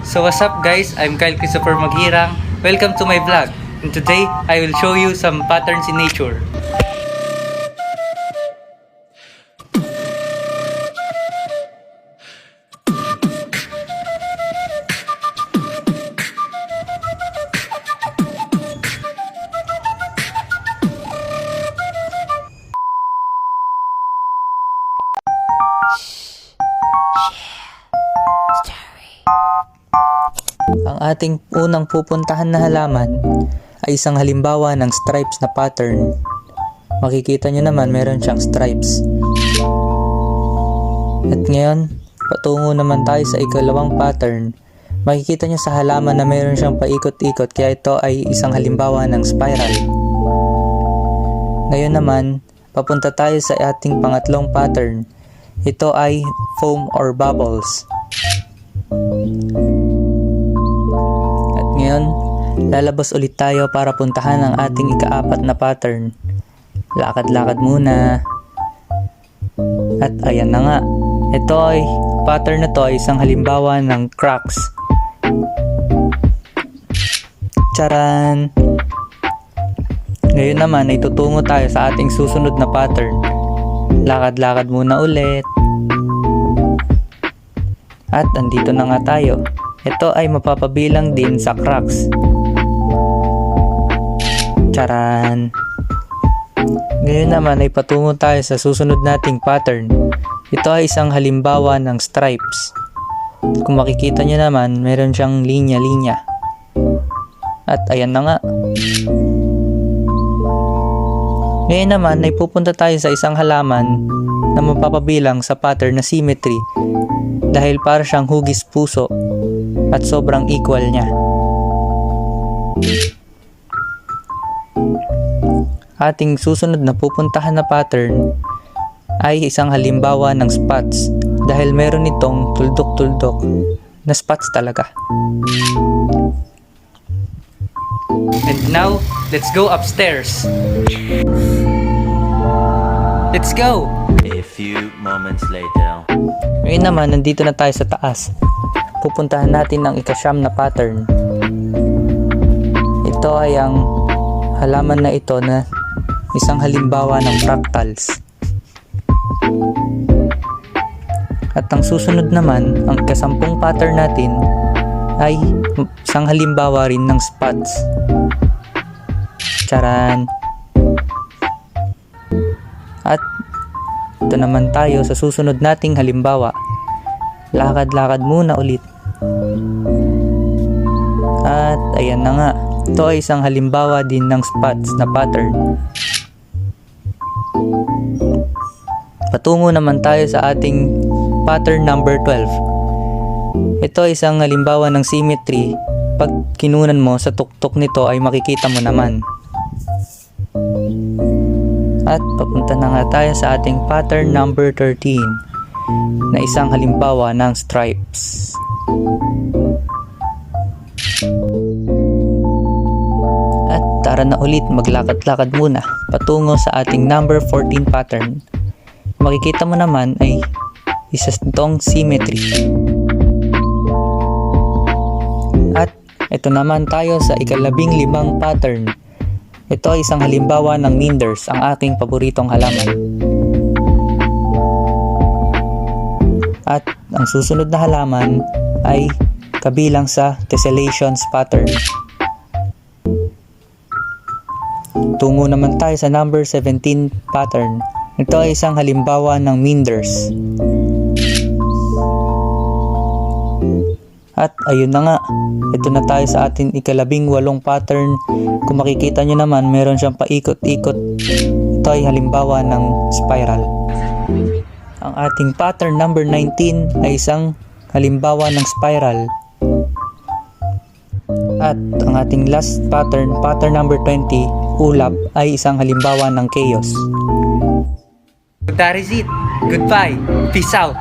So what's up guys, I'm Kyle Christopher Maghirang. Welcome to my vlog. And today, I will show you some patterns in nature. Ang ating unang pupuntahan na halaman ay isang halimbawa ng stripes na pattern. Makikita nyo naman meron siyang stripes. At ngayon, patungo naman tayo sa ikalawang pattern. Makikita nyo sa halaman na meron siyang paikot-ikot, kaya ito ay isang halimbawa ng spiral. Ngayon naman, papunta tayo sa ating pangatlong pattern. Ito ay foam or bubbles. Ngayon, lalabas ulit tayo para puntahan ang ating ikaapat na pattern. Lakad-lakad muna. At ayan na nga. Ito ay, pattern na to ay isang halimbawa ng cracks. Charan! Ngayon naman ay tutungo tayo sa ating susunod na pattern. Lakad-lakad muna ulit. At andito na nga tayo. Ito ay mapapabilang din sa cracks. Charan! Ngayon naman ay patungo tayo sa susunod nating pattern. Ito ay isang halimbawa ng stripes. Kung makikita nyo naman, meron siyang linya-linya. At ayan na nga. Ngayon naman ay pupunta tayo sa isang halaman na mapapabilang sa pattern na symmetry dahil para siyang hugis puso at sobrang equal niya. Ating susunod na pupuntahan na pattern ay isang halimbawa ng spots dahil meron itong tuldok-tuldok na spots talaga. And now, let's go upstairs. Let's go! A few moments later. Ngayon naman, nandito na tayo sa taas. Pupuntahan natin ang ikasyam na pattern. Ito ay ang halaman na ito na isang halimbawa ng fractals. At ang susunod naman, ang ikasampung pattern natin ay isang halimbawa rin ng spots. Charan! At ito naman tayo sa susunod nating halimbawa. Lakad-lakad muna ulit. At ayan na nga. Ito ay isang halimbawa din ng spots na pattern. Patungo naman tayo sa ating pattern number 12. Ito ay isang halimbawa ng symmetry. Pag kinunan mo sa tuktok nito ay makikita mo naman. At papunta na nga tayo sa ating pattern number 13 na isang halimbawa ng stripes. At tara na ulit, maglakad-lakad muna patungo sa ating number 14 pattern. Makikita mo naman ay isa itong symmetry. At ito naman tayo sa ika-15 pattern. Ito ay isang halimbawa ng Minders, ang aking paboritong halaman. At ang susunod na halaman ay kabilang sa tessellations pattern. Tungo naman tayo sa number 17 pattern. Ito ay isang halimbawa ng Minders. At ayun na nga, ito na tayo sa ating ika-18 pattern. Kung makikita nyo naman, meron siyang paikot-ikot. Ito ay halimbawa ng spiral. Ang ating pattern number 19 ay isang halimbawa ng spiral. At ang ating last pattern, pattern number 20, ulap, ay isang halimbawa ng chaos. That is it. Goodbye. Peace out.